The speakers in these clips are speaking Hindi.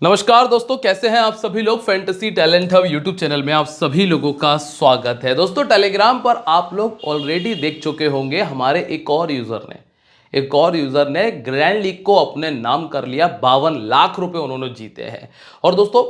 नमस्कार दोस्तों, कैसे हैं आप सभी लोग। Fantasy talent hub YouTube channel में आप सभी लोगों का स्वागत है। दोस्तों, टेलीग्राम पर आप लोग ऑलरेडी देख चुके होंगे हमारे एक और यूजर ने ग्रैंड लीग को अपने नाम कर लिया। 52 लाख रुपए उन्होंने जीते हैं। और दोस्तों,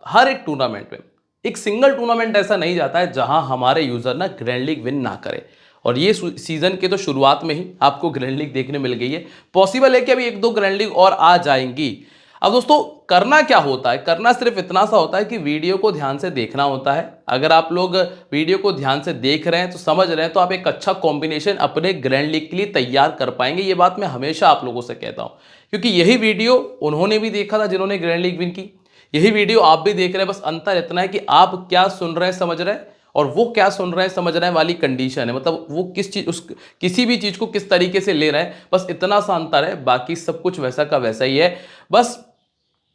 हर एक टूर्नामेंट में एक सिंगल टूर्नामेंट ऐसा नहीं जाता है जहां हमारे यूजर ना ग्रैंड लीग विन ना करे। और ये सीजन के तो शुरुआत में ही आपको ग्रैंड लीग देखने मिल गई है। पॉसिबल है कि अभी एक दो ग्रैंड लीग और आ जाएंगी। अब दोस्तों, करना क्या होता है? करना सिर्फ इतना सा होता है कि वीडियो को ध्यान से देखना होता है। अगर आप लोग वीडियो को ध्यान से देख रहे हैं तो समझ रहे हैं, तो आप एक अच्छा कॉम्बिनेशन अपने ग्रैंड लीग के लिए तैयार कर पाएंगे। ये बात मैं हमेशा आप लोगों से कहता हूं, क्योंकि यही वीडियो उन्होंने भी देखा था जिन्होंने ग्रैंड लीग विन की। यही वीडियो आप भी देख रहे हैं। बस अंतर इतना है कि आप क्या सुन रहे हैं, समझ रहे हैं, और वो क्या सुन रहे हैं, समझ रहे हैं वाली कंडीशन है। मतलब वो किसी भी चीज को किस तरीके से ले रहे हैं, बस इतना सा अंतर है। बाकी सब कुछ वैसा का वैसा ही है। बस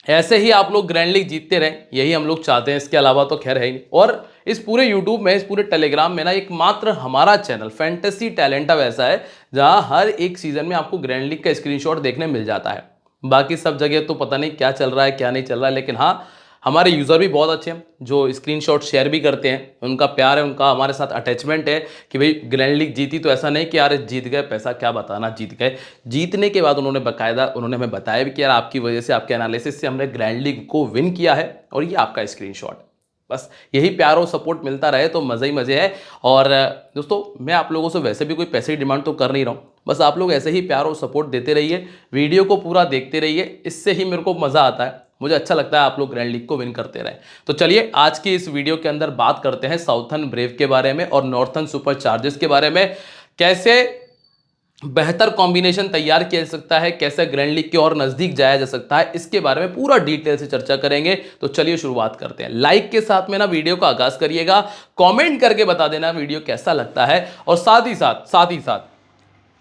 ऐसे ही आप लोग ग्रैंड लीग जीतते रहें, यही हम लोग चाहते हैं। इसके अलावा तो खैर है ही। और इस पूरे यूट्यूब में, इस पूरे टेलीग्राम में ना, एकमात्र हमारा चैनल फैंटेसी टैलेंट अब ऐसा है जहां हर एक सीजन में आपको ग्रैंड लीग का स्क्रीनशॉट देखने मिल जाता है। बाकी सब जगह तो पता नहीं क्या चल रहा है क्या नहीं चल रहा है, लेकिन हाँ, हमारे यूज़र भी बहुत अच्छे हैं जो स्क्रीनशॉट शेयर भी करते हैं। उनका प्यार है, उनका हमारे साथ अटैचमेंट है कि भाई ग्रैंड लीग जीती तो ऐसा नहीं कि यार जीत गए, पैसा क्या बताना, जीत गए। जीतने के बाद उन्होंने बकायदा हमें बताया भी कि यार आपकी वजह से, आपके एनालिसिस से हमने ग्रैंड लीग को विन किया है और ये आपका स्क्रीनशॉट। बस यही प्यार और सपोर्ट मिलता रहे तो मज़े ही मज़े है। और दोस्तों, मैं आप लोगों से वैसे भी कोई पैसे की डिमांड तो कर नहीं रहा हूँ। बस आप लोग ऐसे ही प्यार और सपोर्ट देते रहिए, वीडियो को पूरा देखते रहिए। इससे ही मेरे को मज़ा आता है, मुझे अच्छा लगता है आप लोग ग्रैंड लीग को विन करते रहे। तो चलिए आज की इस वीडियो के अंदर बात करते हैं साउथर्न ब्रेव के बारे में और नॉर्थर्न सुपर चार्जर्स के बारे में। कैसे बेहतर कॉम्बिनेशन तैयार किया जा सकता है, कैसे ग्रैंड लीग के और नजदीक जाया जा सकता है, इसके बारे में पूरा डिटेल से चर्चा करेंगे। तो चलिए शुरुआत करते हैं। लाइक के साथ में ना वीडियो का आगाज करिएगा, कमेंट करके बता देना वीडियो कैसा लगता है। और साथ ही साथ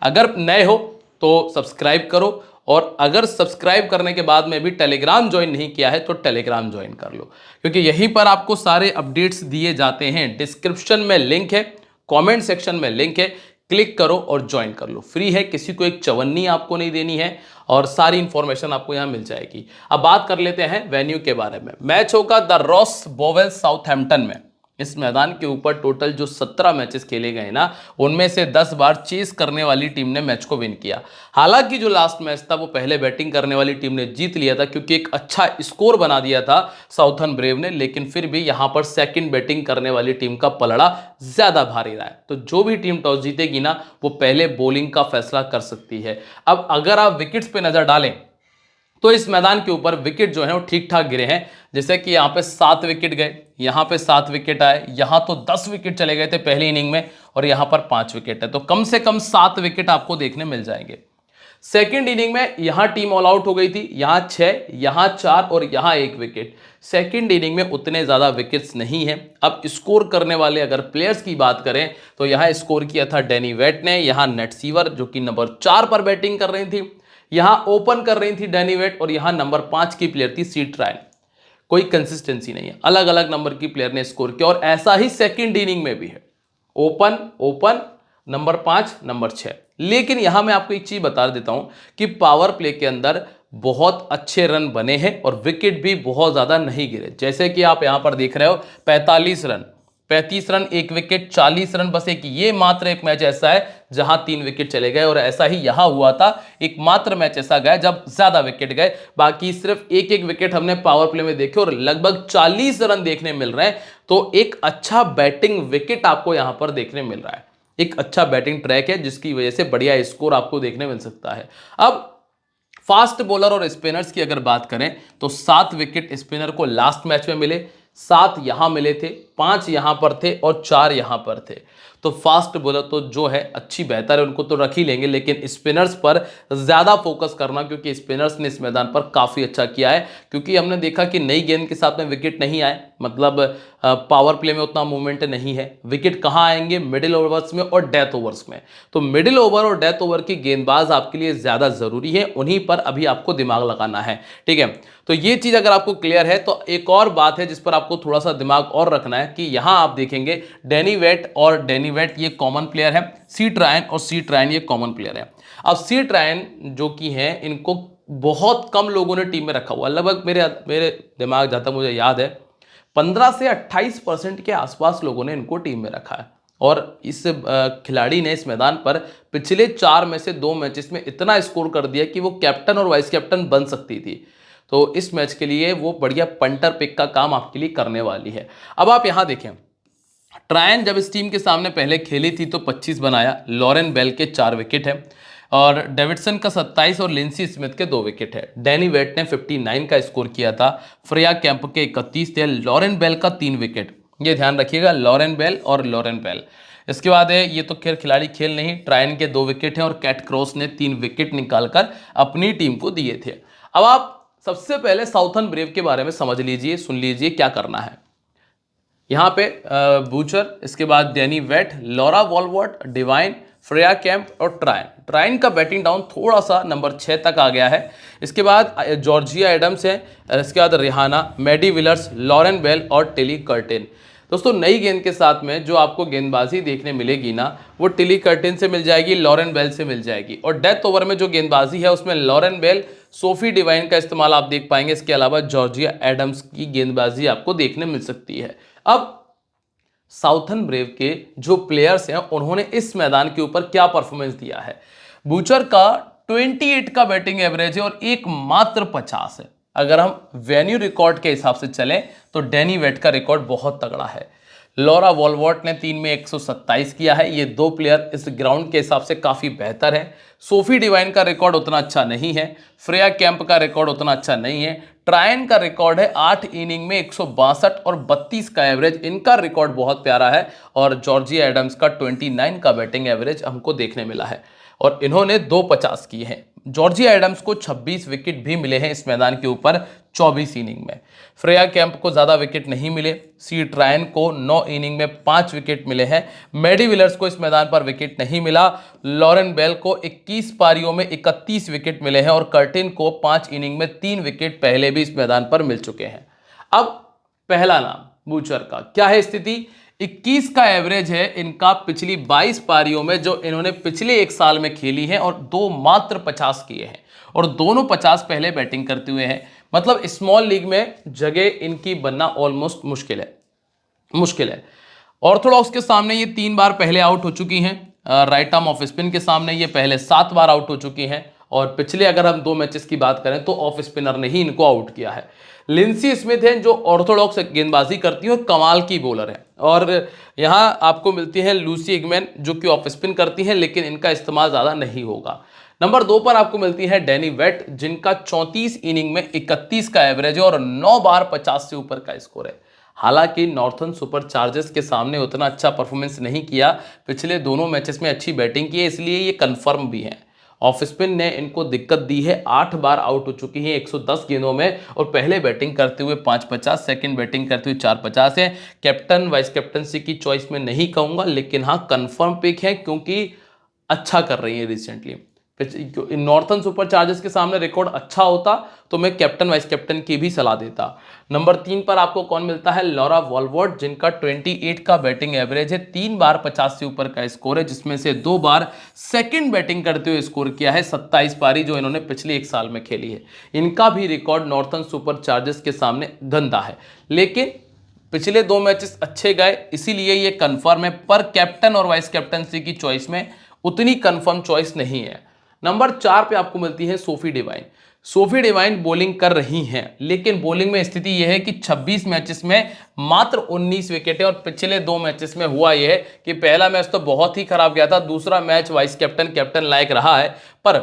अगर नए हो तो सब्सक्राइब करो। और अगर सब्सक्राइब करने के बाद में भी टेलीग्राम ज्वाइन नहीं किया है तो टेलीग्राम ज्वाइन कर लो, क्योंकि यहीं पर आपको सारे अपडेट्स दिए जाते हैं। डिस्क्रिप्शन में लिंक है, कमेंट सेक्शन में लिंक है, क्लिक करो और ज्वाइन कर लो। फ्री है, किसी को एक चवन्नी आपको नहीं देनी है और सारी इंफॉर्मेशन आपको यहाँ मिल जाएगी। अब बात कर लेते हैं वेन्यू के बारे में। मैच होगा द रॉस बोवेल साउथहैम्पटन में। इस मैदान के ऊपर टोटल जो 17 मैचेस खेले गए ना, उनमें से 10 बार चेस करने वाली टीम ने मैच को विन किया। हालांकि जो लास्ट मैच था वो पहले बैटिंग करने वाली टीम ने जीत लिया था, क्योंकि एक अच्छा स्कोर बना दिया था साउथर्न ब्रेव ने। लेकिन फिर भी यहां पर सेकंड बैटिंग करने वाली टीम का पलड़ा ज्यादा भारी रहा है। तो जो भी टीम टॉस जीतेगी ना, वो पहले बॉलिंग का फैसला कर सकती है। अब अगर आप विकेट्स पे नजर डालें तो इस मैदान के ऊपर विकेट जो है वो ठीक ठाक गिरे हैं। जैसे कि यहाँ पे 7 विकेट गए, यहाँ पे 7 विकेट आए, यहाँ तो 10 विकेट चले गए थे पहली इनिंग में, और यहाँ पर 5 विकेट है। तो कम से कम 7 विकेट आपको देखने मिल जाएंगे। सेकेंड इनिंग में यहाँ टीम ऑल आउट हो गई थी, यहाँ 6, यहाँ 4 और यहाँ 1 विकेट। सेकेंड इनिंग में उतने ज्यादा विकेट्स नहीं है। अब स्कोर करने वाले अगर प्लेयर्स की बात करें तो यहाँ स्कोर किया था डैनी वेट ने, यहाँ नेट सीवर जो कि नंबर 4 पर बैटिंग कर रही थी, यहां ओपन कर रही थी डैनी वेट, और यहां नंबर 5 की प्लेयर थी सी ट्राइन। कोई कंसिस्टेंसी नहीं है, अलग अलग नंबर की प्लेयर ने स्कोर किया। और ऐसा ही सेकंड इनिंग में भी है, ओपन ओपन, नंबर 5 नंबर 6। लेकिन यहां मैं आपको एक चीज बता देता हूं कि पावर प्ले के अंदर बहुत अच्छे रन बने हैं और विकेट भी बहुत ज्यादा नहीं गिरे। जैसे कि आप यहां पर देख रहे हो, 45 रन, 35 रन, 1 विकेट, 40 रन। बस एक ये मात्र एक मैच ऐसा है जहां 3 विकेट चले गए, और ऐसा ही यहां हुआ था। एक मात्र मैच ऐसा गया जब ज्यादा विकेट गए। बाकी सिर्फ एक एक विकेट हमने पावर प्ले में देखे और लगभग 40 रन देखने मिल रहे हैं। तो एक अच्छा बैटिंग विकेट आपको यहां पर देखने मिल रहा है, एक अच्छा बैटिंग ट्रैक है, जिसकी वजह से बढ़िया स्कोर आपको देखने मिल सकता है। अब फास्ट बॉलर और स्पिनर्स की अगर बात करें तो 7 विकेट स्पिनर को लास्ट मैच में मिले, 7 यहां मिले थे, 5 यहां पर थे और 4 यहां पर थे। तो फास्ट बॉलर तो जो है अच्छी बेहतर है, उनको तो रख ही लेंगे, लेकिन स्पिनर्स पर ज्यादा फोकस करना, क्योंकि स्पिनर्स ने इस मैदान पर काफी अच्छा किया है। क्योंकि हमने देखा कि नई गेंद के साथ में विकेट नहीं आए, मतलब पावर प्ले में उतना मूवमेंट नहीं है। विकेट कहां आएंगे? मिडिल ओवर्स में और डेथ ओवर्स में। तो मिडिल ओवर और डेथ ओवर की गेंदबाज आपके लिए ज्यादा जरूरी है, उन्हीं पर अभी आपको दिमाग लगाना है। ठीक है, तो ये चीज अगर आपको क्लियर है तो एक और बात है जिस पर आपको थोड़ा सा दिमाग और रखना है कि यहां आप देखेंगे डैनी वेट और डैनी वेट ये कॉमन प्लेयर है, सी ट्रायन और सी ट्रायन ये कॉमन प्लेयर है। अब सी ट्रायन जो कि है, इनको बहुत कम लोगों ने टीम में रखा हुआ, लगभग मेरे मेरे दिमाग जहाँ तक मुझे याद है 15 से 28% के आसपास लोगों ने इनको टीम में रखा है। और इस खिलाड़ी ने इस मैदान पर पिछले 4 में से 2 मैचेस में इतना स्कोर कर दिया कि वो कैप्टन और वाइस कैप्टन बन सकती थी। तो इस मैच के लिए वो बढ़िया पंटर पिक का काम आपके लिए करने वाली है। अब आप यहाँ देखें, ट्रायन जब इस टीम के सामने पहले खेली थी तो 25 बनाया, लॉरेन बेल के 4 विकेट है और डेविडसन का 27 और लिंसी स्मिथ के 2 विकेट है। डैनी वेट ने 59 का स्कोर किया था, फ्रेया कैंप के 31 थे, लॉरेन बेल का 3 विकेट। ये ध्यान रखिएगा, लॉरेन बेल और लॉरेन बेल। इसके बाद है, ये तो खैर खिलाड़ी खेल नहीं, ट्रायन के 2 विकेट हैं और कैट क्रॉस ने 3 विकेट निकालकर अपनी टीम को दिए थे। अब आप सबसे पहले साउथर्न ब्रेव के बारे में समझ लीजिए, सुन लीजिए क्या करना है। यहाँ पे बूचर, इसके बाद Danni Wyatt, Laura Wolvaardt, Devine, Freya Kemp और ट्रायन। ट्रायन का बैटिंग डाउन थोड़ा सा नंबर 6 तक आ गया है। इसके बाद जॉर्जिया एडम्स है, इसके बाद Rihanna, Maddy Villiers, Lauren Bell और टिली कर्टिन। दोस्तों नई गेंद के साथ में जो आपको गेंदबाजी देखने मिलेगी ना, वो टिली कर्टिन से मिल जाएगी, लॉरेन बेल से मिल जाएगी। और डेथ ओवर में जो गेंदबाजी है उसमें लॉरेन बेल, सोफी डिवाइन का इस्तेमाल आप देख पाएंगे। इसके अलावा जॉर्जिया एडम्स की गेंदबाजी आपको देखने मिल सकती है। अब साउथर्न ब्रेव के जो प्लेयर्स हैं उन्होंने इस मैदान के ऊपर क्या परफॉर्मेंस दिया है। बूचर का 28 का बैटिंग एवरेज है और एकमात्र 50 है। अगर हम वेन्यू रिकॉर्ड के हिसाब से चलें तो डैनी वेट का रिकॉर्ड बहुत तगड़ा है। लॉरा वॉलवर्ट ने 3 में 127 किया है। ये 2 प्लेयर इस ग्राउंड के हिसाब से काफ़ी बेहतर है। सोफी डिवाइन का रिकॉर्ड उतना अच्छा नहीं है, फ्रेया कैंप का रिकॉर्ड उतना अच्छा नहीं है। ट्रायन का रिकॉर्ड है 8 इनिंग में 162 और 32 का एवरेज, इनका रिकॉर्ड बहुत प्यारा है। और जॉर्जिया एडम्स का 29 का बैटिंग एवरेज हमको देखने मिला है और इन्होंने 250 किए हैं। जॉर्जिया एडम्स को 26 विकेट भी मिले हैं इस मैदान के ऊपर 24 इनिंग में। फ्रेया कैंप को ज़्यादा विकेट नहीं मिले। सी ट्रायन को 9 इनिंग में 5 विकेट मिले हैं। मैडी विलर्स को इस मैदान पर विकेट नहीं मिला। लॉरेन बेल को 21 पारियों में 31 विकेट मिले हैं और कर्टिन को 5 इनिंग में 3 विकेट पहले भी इस मैदान पर मिल चुके हैं। अब पहला नाम बूचर का क्या है स्थिति? 21 का एवरेज है इनका पिछली 22 पारियों में जो इन्होंने पिछले 1 साल में खेली है और 2 मात्र 50 किए हैं और दोनों 50 पहले बैटिंग करते हुए हैं। मतलब स्मॉल लीग में जगह इनकी बनना ऑलमोस्ट मुश्किल है। ऑर्थोडॉक्स के सामने ये 3 बार पहले आउट हो चुकी हैं। राइट आर्म ऑफ स्पिन के सामने ये पहले 7 बार आउट हो चुकी हैं और पिछले अगर हम 2 मैचेस की बात करें तो ऑफ स्पिनर ने ही इनको आउट किया है। लिंसी स्मिथ है जो ऑर्थोडॉक्स गेंदबाजी करती है और कमाल की बॉलर है। और यहाँ आपको मिलती है लूसी इगमैन जो कि ऑफ स्पिन करती हैं लेकिन इनका इस्तेमाल ज़्यादा नहीं होगा। नंबर 2 पर आपको मिलती है डैनी वेट जिनका 34 इनिंग में 31 का एवरेज है और 9 बार 50 से ऊपर का स्कोर है। हालांकि नॉर्थर्न सुपर चार्जर्स के सामने उतना अच्छा परफॉर्मेंस नहीं किया, पिछले दोनों मैचेस में अच्छी बैटिंग की है इसलिए ये कंफर्म भी है। ऑफ स्पिन ने इनको दिक्कत दी है, 8 बार आउट हो चुकी हैं 110 गेंदों में और पहले बैटिंग करते हुए 550, सेकंड बैटिंग करते हुए 450 है। कैप्टन वाइस कैप्टनसी की चॉइस में नहीं कहूँगा लेकिन हाँ कंफर्म पिक है क्योंकि अच्छा कर रही है रिसेंटली। नॉर्थर्न सुपर चार्जर्स के सामने रिकॉर्ड अच्छा होता तो मैं कैप्टन वाइस कैप्टन की भी सलाह देता। नंबर 3 पर आपको कौन मिलता है? लॉरा वॉलवर्ट जिनका 28 का बैटिंग एवरेज है, 3 बार 50 से ऊपर का स्कोर है जिसमें से 2 बार सेकंड बैटिंग करते हुए स्कोर किया है। 27 पारी जो इन्होंने पिछले 1 साल में खेली है। इनका भी रिकॉर्ड नॉर्थर्न सुपर चार्जर्स के सामने गंदा है लेकिन पिछले 2 मैचेस अच्छे गए इसीलिए ये कंफर्म है, पर कैप्टन और वाइस कैप्टनसी की चॉइस में उतनी कंफर्म चॉइस नहीं है। नंबर 4 पे आपको मिलती है Sophie Devine. Sophie Devine bowling कर रही हैं लेकिन बॉलिंग में स्थिति यह है कि 26 मैचेस में मात्र 19 विकेट है और पिछले 2 मैचेस में हुआ यह है कि पहला मैच तो बहुत ही खराब गया था, दूसरा मैच वाइस कैप्टन लायक रहा है पर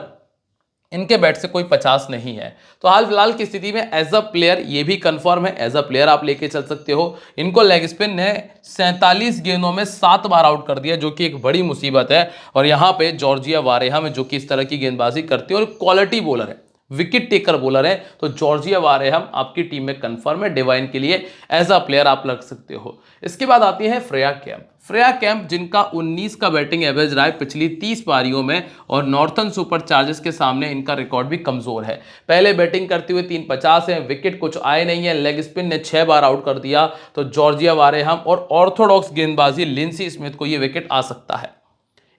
इनके बैट से कोई 50 नहीं है। तो हाल फिलहाल की स्थिति में एज अ प्लेयर ये भी कंफर्म है, एज अ प्लेयर आप लेके चल सकते हो। इनको लेग स्पिन ने 47 गेंदों में 7 बार आउट कर दिया जो कि एक बड़ी मुसीबत है। और यहाँ पे जॉर्जिया वारेहम जो कि इस तरह की गेंदबाजी करती है और क्वालिटी बॉलर है, विकेट टेकर बॉलर है, तो जॉर्जिया वारेहम आपकी टीम में कंफर्म है। डिवाइन के लिए एज अ प्लेयर आप लग सकते हो। इसके बाद आती है फ्रेया कैंप। फ्रेया कैंप जिनका 19 का बैटिंग एवरेज रहा है पिछली 30 पारियों में और नॉर्थर्न सुपर चार्जर्स के सामने इनका रिकॉर्ड भी कमजोर है। पहले बैटिंग करते हुए 350 है, विकेट कुछ आए नहीं है, लेग स्पिन ने 6 बार आउट कर दिया। तो जॉर्जिया वारेहम और ऑर्थोडॉक्स गेंदबाजी लिंसी स्मिथ को ये विकेट आ सकता है।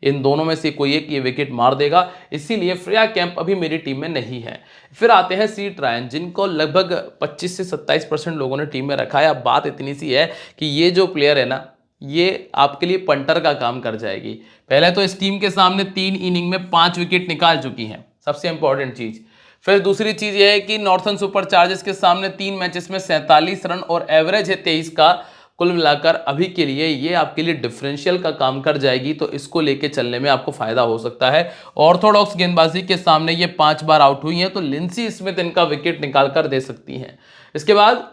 इन दोनों में से कोई एक ये विकेट मार देगा, इसीलिए फ्रेया कैंप अभी मेरी टीम में नहीं है। फिर आते हैं सी ट्रायन, जिनको लगभग 25 से 27% लोगों ने टीम में रखा है। अब बात इतनी सी है कि ये जो प्लेयर है ना, ये आपके लिए पंटर का काम कर जाएगी। पहले तो इस टीम के सामने 3 इनिंग में 5 विकेट निकाल चुकी हैं, सबसे इंपॉर्टेंट चीज। फिर दूसरी चीज ये है कि नॉर्थर्न सुपर चार्जर्स के सामने 3 मैचेस में 47 रन और एवरेज है 23 का। कुल मिलाकर अभी के लिए ये आपके लिए डिफरेंशियल का काम कर जाएगी, तो इसको लेके चलने में आपको फायदा हो सकता है। ऑर्थोडॉक्स गेंदबाजी के सामने ये 5 बार आउट हुई हैं, तो लिंसी स्मिथ इनका विकेट निकाल कर दे सकती हैं। इसके बाद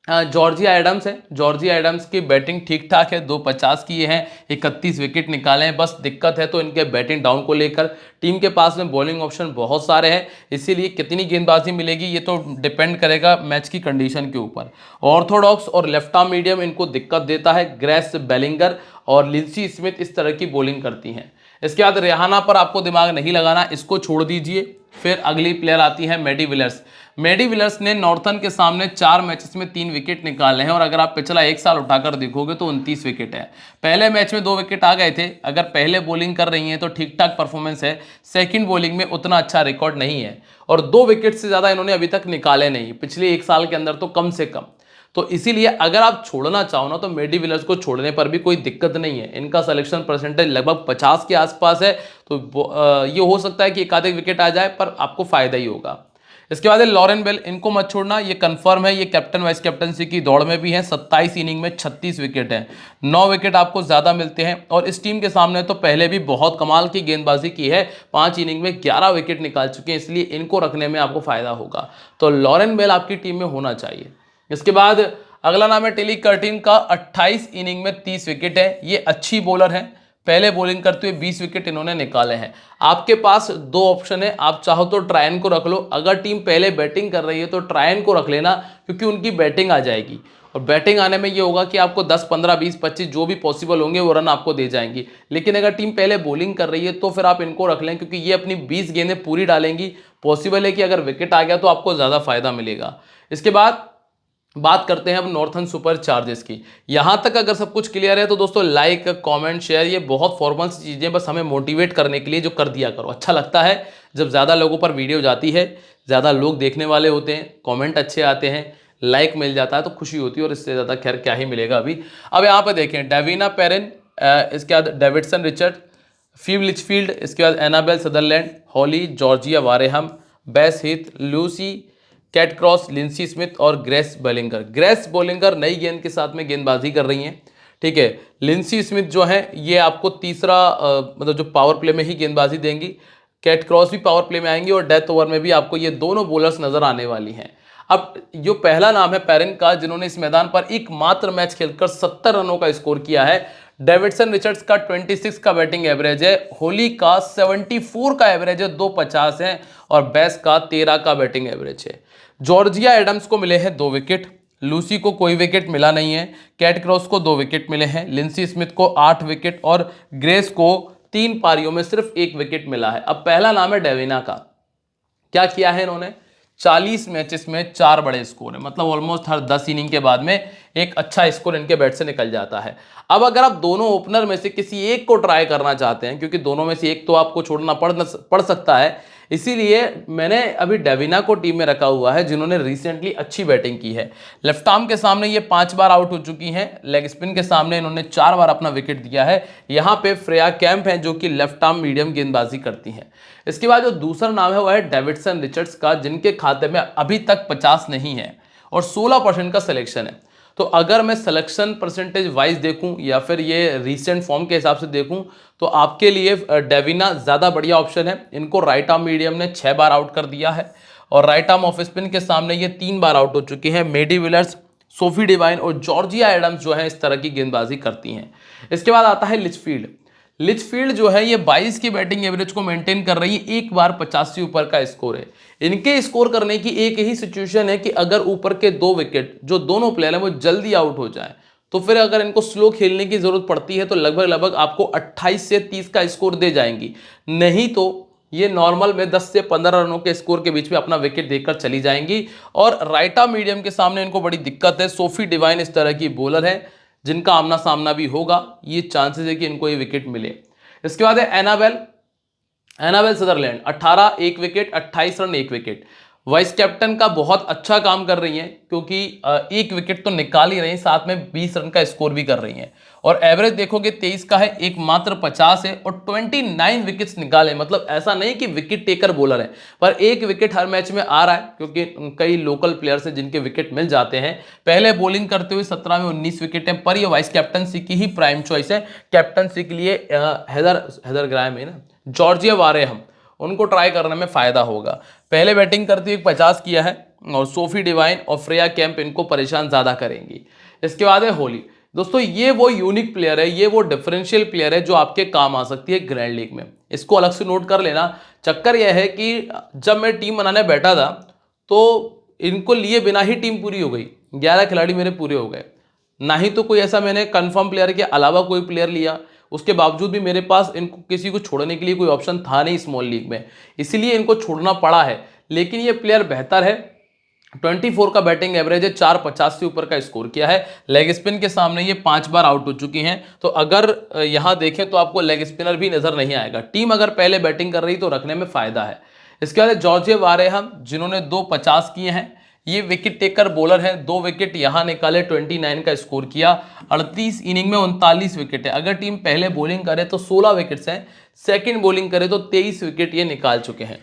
जॉर्जिया एडम्स है। जॉर्जिया एडम्स की बैटिंग ठीक ठाक है, 250 की हैं, 31 विकेट निकाले हैं। बस दिक्कत है तो इनके बैटिंग डाउन को लेकर। टीम के पास में बॉलिंग ऑप्शन बहुत सारे हैं, इसीलिए कितनी गेंदबाजी मिलेगी ये तो डिपेंड करेगा मैच की कंडीशन के ऊपर। ऑर्थोडॉक्स और लेफ्ट आर्म मीडियम इनको दिक्कत देता है। ग्रेस बेलिंगर और लिंसी स्मिथ इस तरह की बॉलिंग करती हैं। इसके बाद रेहाना पर आपको दिमाग नहीं लगाना, इसको छोड़ दीजिए। फिर अगली प्लेयर आती है मैडी विलियर्स। मैडी विलियर्स ने नॉर्थर्न के सामने 4 मैचेस में 3 विकेट निकाले हैं, और अगर आप पिछला 1 साल उठाकर देखोगे तो 29 विकेट है। पहले मैच में 2 विकेट आ गए थे। अगर पहले बॉलिंग कर रही हैं तो ठीक ठाक परफॉर्मेंस है, सेकंड बॉलिंग में उतना अच्छा रिकॉर्ड नहीं है, और 2 विकेट से ज़्यादा इन्होंने अभी तक निकाले नहीं पिछले 1 साल के अंदर, तो कम से कम। तो इसीलिए अगर आप छोड़ना चाहो ना तो मेडी विलियर्स को छोड़ने पर भी कोई दिक्कत नहीं है। इनका सिलेक्शन परसेंटेज लगभग 50 के आसपास है, तो ये हो सकता है कि एक आधे विकेट आ जाए, पर आपको फायदा ही होगा। इसके बाद लॉरेन बेल, इनको मत छोड़ना, ये कंफर्म है, ये कैप्टन वाइस कैप्टनसी की दौड़ में भी है। 27 इनिंग में 36 विकेट है, 9 विकेट आपको ज़्यादा मिलते हैं। और इस टीम के सामने तो पहले भी बहुत कमाल की गेंदबाजी की है, 5 इनिंग में 11 विकेट निकाल चुके हैं, इसलिए इनको रखने में आपको फायदा होगा। तो लॉरेन बेल आपकी टीम में होना चाहिए। इसके बाद अगला नाम है टेली कर्टिन का। 28 इनिंग में 30 विकेट है, ये अच्छी बॉलर है। पहले बॉलिंग करते हुए 20 विकेट इन्होंने निकाले हैं। आपके पास 2 ऑप्शन है, आप चाहो तो ट्रायन को रख लो। अगर टीम पहले बैटिंग कर रही है तो ट्रायन को रख लेना, क्योंकि उनकी बैटिंग आ जाएगी, और बैटिंग आने में ये होगा कि आपको 10, 15, 20, 25 जो भी पॉसिबल होंगे वो रन आपको दे जाएंगी। लेकिन अगर टीम पहले बॉलिंग कर रही है तो फिर आप इनको रख लें, क्योंकि ये अपनी 20 गेंदें पूरी डालेंगी। पॉसिबल है कि अगर विकेट आ गया तो आपको ज़्यादा फायदा मिलेगा। इसके बाद बात करते हैं अब नॉर्थर्न सुपर चार्जर्स की। यहां तक अगर सब कुछ क्लियर है तो दोस्तों लाइक, कमेंट, शेयर, ये बहुत फॉर्मल सी चीज़ें, बस हमें मोटिवेट करने के लिए जो कर दिया करो। अच्छा लगता है जब ज़्यादा लोगों पर वीडियो जाती है, ज़्यादा लोग देखने वाले होते हैं, कमेंट अच्छे आते हैं, लाइक मिल जाता है, तो खुशी होती है। और इससे ज़्यादा खैर क्या ही मिलेगा अभी। अब यहाँ पर देखें, डेविना पेरेन, इसके बाद डेविडसन रिचर्ड, फीव लिचफील्ड, इसके बाद Annabel Sutherland, Holly, Georgia Wareham, Bess Heath, Lucy Kate Cross, Linsey Smith और ग्रेस बोलिंगर। ग्रेस बोलिंगर नई गेंद के साथ में गेंदबाजी कर रही हैं, ठीक है। लिंसी स्मिथ जो है ये आपको तीसरा मतलब जो पावर प्ले में ही गेंदबाजी देंगी। कैट क्रॉस भी पावर प्ले में आएंगी, और डेथ ओवर में भी आपको ये दोनों बॉलर्स नजर आने वाली हैं। अब जो पहला नाम है पेरिन का, जिन्होंने इस मैदान पर एकमात्र मैच खेलकर 70 रनों का स्कोर किया है। डेविडसन रिचर्ड्स का 26 का बैटिंग एवरेज है, होली का 74 का एवरेज है, 250 है, और बेस का 13 का बैटिंग एवरेज है। जॉर्जिया एडम्स को मिले हैं 2 विकेट, लूसी को कोई विकेट मिला नहीं है, कैट क्रॉस को 2 विकेट मिले हैं, लिंसी स्मिथ को 8 विकेट और ग्रेस को 3 पारियों में सिर्फ 1 विकेट मिला है। अब पहला नाम है डेविना का। क्या किया है इन्होंने? 40 मैचेस में 4 बड़े स्कोर है, मतलब ऑलमोस्ट हर 10 इनिंग के बाद में एक अच्छा स्कोर इनके बैट से निकल जाता है। अब अगर आप दोनों ओपनर में से किसी एक को ट्राई करना चाहते हैं, क्योंकि दोनों में से एक तो आपको छोड़ना पड़ सकता है, इसीलिए मैंने अभी डेविना को टीम में रखा हुआ है, जिन्होंने रिसेंटली अच्छी बैटिंग की है। लेफ्ट आर्म के सामने ये 5 बार आउट हो चुकी हैं, लेग स्पिन के सामने इन्होंने 4 बार अपना विकेट दिया है। यहाँ पे फ्रेया कैंप है जो कि लेफ्ट आर्म मीडियम गेंदबाजी करती हैं। इसके बाद जो दूसरा नाम है वो है डेविडसन रिचर्ड्स का, जिनके खाते में अभी तक 50 नहीं है और 16% का सिलेक्शन है। तो अगर मैं सिलेक्शन परसेंटेज वाइज देखूं या फिर ये रीसेंट फॉर्म के हिसाब से देखूं, तो आपके लिए डेविना ज़्यादा बढ़िया ऑप्शन है। इनको राइट आर्म मीडियम ने 6 बार आउट कर दिया है, और राइट आर्म ऑफ स्पिन के सामने ये 3 बार आउट हो चुके हैं। मेडी विलियर्स, सोफी डिवाइन और जॉर्जिया एडम्स जो है इस तरह की गेंदबाजी करती हैं। इसके बाद आता है लिचफील्ड। लिचफील्ड जो है ये 22 की बैटिंग एवरेज को मेंटेन कर रही है, एक बार 50 से ऊपर का स्कोर है। इनके स्कोर करने की एक ही सिचुएशन है कि अगर ऊपर के 2 विकेट जो दोनों प्लेयर हैं वो जल्दी आउट हो जाए, तो फिर अगर इनको स्लो खेलने की जरूरत पड़ती है तो लगभग आपको 28 से 30 का स्कोर दे जाएंगी। नहीं तो ये नॉर्मल में 10 से 15 रनों के स्कोर के बीच में अपना विकेट देकर चली जाएंगी। और राइट आर्म मीडियम के सामने इनको बड़ी दिक्कत है। सोफी डिवाइन इस तरह की बॉलर है जिनका आमना सामना भी होगा, ये चांसेस है कि इनको ये विकेट मिले। इसके बाद है Annabel Sutherland, 18 1 wicket, 28 run 1 wicket. Vice captain का बहुत अच्छा काम कर रही हैं, क्योंकि 1 विकेट तो निकाल ही रही हैं, साथ में 20 रन का स्कोर भी कर रही हैं। और एवरेज देखोगे 23 का है, एक मात्र 50 है और 29 विकेट्स निकाले। मतलब ऐसा नहीं कि विकेट टेकर बॉलर है, पर 1 विकेट हर मैच में आ रहा है, क्योंकि कई लोकल प्लेयर्स हैं जिनके विकेट मिल जाते हैं। पहले बॉलिंग करते हुए 17 में 19 विकेट है, पर यह वाइस कैप्टनसी की ही प्राइम चॉइस है। कैप्टनसी के लिए हेदर ग्राहम है ना, जॉर्जिया वारेहम, उनको ट्राई करने में फायदा होगा। पहले बैटिंग करते हुए 50 किया है, और सोफी डिवाइन और फ्रेया कैंप इनको परेशान ज्यादा करेंगी। इसके बाद है होली। दोस्तों ये वो यूनिक प्लेयर है, ये वो डिफरेंशियल प्लेयर है जो आपके काम आ सकती है ग्रैंड लीग में। इसको अलग से नोट कर लेना। चक्कर यह है कि जब मैं टीम बनाने बैठा था तो इनको लिए बिना ही टीम पूरी हो गई, 11 खिलाड़ी मेरे पूरे हो गए। ना ही तो कोई ऐसा मैंने कंफर्म प्लेयर के अलावा कोई प्लेयर लिया, उसके बावजूद भी मेरे पास इनको किसी को छोड़ने के लिए कोई ऑप्शन था नहीं स्मॉल लीग में, इसीलिए इनको छोड़ना पड़ा है। लेकिन ये प्लेयर बेहतर है। 24 का बैटिंग एवरेज है, 450 से ऊपर का स्कोर किया है। लेग स्पिन के सामने ये 5 बार आउट हो चुकी हैं। तो अगर यहां देखें तो आपको लेग स्पिनर भी नजर नहीं आएगा। टीम अगर पहले बैटिंग कर रही तो रखने में फायदा है। इसके बाद जॉर्जिया वारेहम, जिन्होंने 250 किए हैं। ये विकेट टेकर बॉलर है, 2 विकेट यहां निकाले, 29 का स्कोर किया। 38 इनिंग में 39 विकेट है। अगर टीम पहले बॉलिंग करे तो 16 विकेट्स हैं, सेकंड बॉलिंग करे तो 23 विकेट ये निकाल चुके हैं।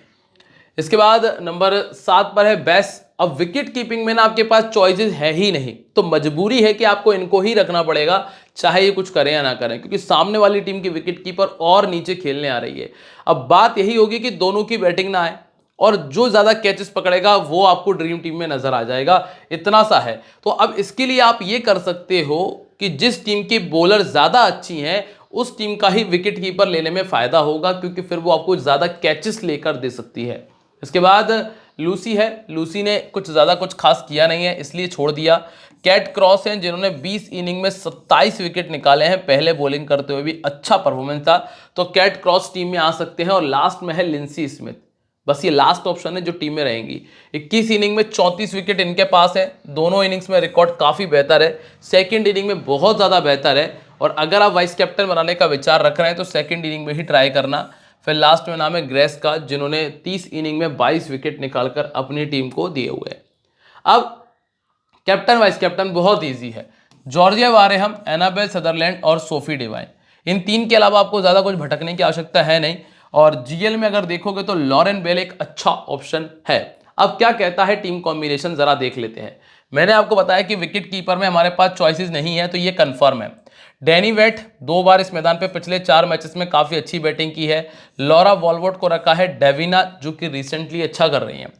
इसके बाद नंबर 7 पर है बेस। अब विकेट कीपिंग में ना आपके पास चॉइसेस है ही नहीं, तो मजबूरी है कि आपको इनको ही रखना पड़ेगा, चाहे ये कुछ करें या ना करें, क्योंकि सामने वाली टीम की विकेट कीपर और नीचे खेलने आ रही है। अब बात यही होगी कि दोनों की बैटिंग ना आए, और जो ज्यादा कैचेस पकड़ेगा वो आपको ड्रीम टीम में नजर आ जाएगा, इतना सा है। तो अब इसके लिए आप ये कर सकते हो कि जिस टीम की बॉलर ज्यादा अच्छी हैं उस टीम का ही विकेट कीपर लेने में फायदा होगा, क्योंकि फिर वो आपको ज्यादा कैचेस लेकर दे सकती है। इसके बाद लूसी है। लूसी ने कुछ ज़्यादा कुछ खास किया नहीं है, इसलिए छोड़ दिया। कैट क्रॉस हैं, जिन्होंने 20 इनिंग में 27 विकेट निकाले हैं, पहले बॉलिंग करते हुए भी अच्छा परफॉर्मेंस था, तो कैट क्रॉस टीम में आ सकते हैं। और लास्ट में है लिंसी स्मिथ, बस ये लास्ट ऑप्शन है जो टीम में रहेंगी। 21 इनिंग में 34 विकेट इनके पास है, दोनों इनिंग्स में रिकॉर्ड काफ़ी बेहतर है, सेकेंड इनिंग में बहुत ज़्यादा बेहतर है। और अगर आप वाइस कैप्टन बनाने का विचार रख रहे हैं तो सेकेंड इनिंग में ही ट्राई करना। फिर लास्ट में नाम है ग्रेस का, जिन्होंने 30 इनिंग में 22 विकेट निकालकर अपनी टीम को दिए हुए हैं। अब कैप्टन वाइस कैप्टन बहुत इजी है। जॉर्जिया वारेहम, एनाबेल सदरलैंड और सोफी डिवाइन, इन 3 के अलावा आपको ज़्यादा कुछ भटकने की आवश्यकता है नहीं। और जीएल में अगर देखोगे तो लॉरेन बेल एक अच्छा ऑप्शन है। अब क्या कहता है टीम कॉम्बिनेशन, जरा देख लेते हैं। मैंने आपको बताया कि विकेट कीपर में हमारे पास चॉइसेस नहीं है, तो ये कंफर्म है। डैनी वेट 2 बार इस मैदान पे पिछले 4 मैचेस में काफ़ी अच्छी बैटिंग की है। लॉरा वॉलवॉट को रखा है डेविना, जो कि रिसेंटली अच्छा कर रही हैं।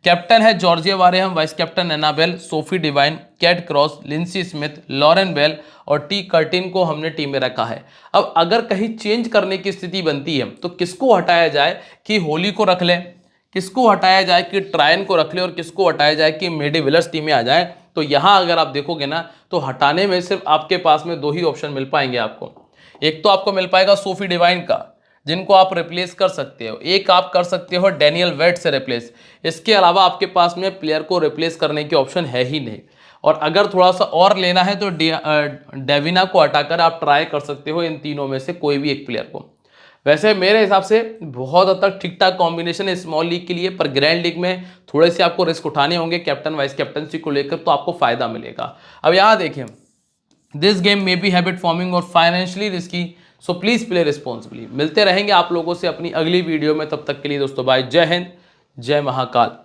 कैप्टन है Georgia Wareham, vice captain Annabel, Sophie Devine, Kate Cross, Linsey Smith, Lauren Bell और टी कर्टिन को हमने टीम में रखा है। अब अगर कहीं चेंज करने की स्थिति बनती है तो किसको हटाया जाए कि होली को रख लें, किसको हटाया जाए कि ट्रायन को रख ले, और किसको हटाया जाए कि मेडी विलर्स टीम में आ जाए, तो यहां अगर आप देखोगे ना तो हटाने में सिर्फ आपके पास में 2 ही ऑप्शन मिल पाएंगे आपको। एक तो आपको मिल पाएगा सोफी डिवाइन का, जिनको आप रिप्लेस कर सकते हो, एक आप कर सकते हो डैनियल वेट से रिप्लेस। इसके अलावा आपके पास में प्लेयर को रिप्लेस करने की ऑप्शन है ही नहीं। और अगर थोड़ा सा और लेना है तो डेविना को हटाकर आप ट्राई कर सकते हो इन तीनों में से कोई भी एक प्लेयर को। वैसे मेरे हिसाब से बहुत हद तक ठीक ठाक कॉम्बिनेशन है स्मॉल लीग के लिए, पर ग्रैंड लीग में थोड़े से आपको रिस्क उठाने होंगे कैप्टन वाइस कैप्टनसी को लेकर, तो आपको फायदा मिलेगा। अब यहाँ देखिए, this game may be habit forming और financially risky, so please play responsibly. मिलते रहेंगे आप लोगों से अपनी अगली वीडियो में, तब तक के लिए दोस्तों बाय, जय हिंद, जय महाकाल।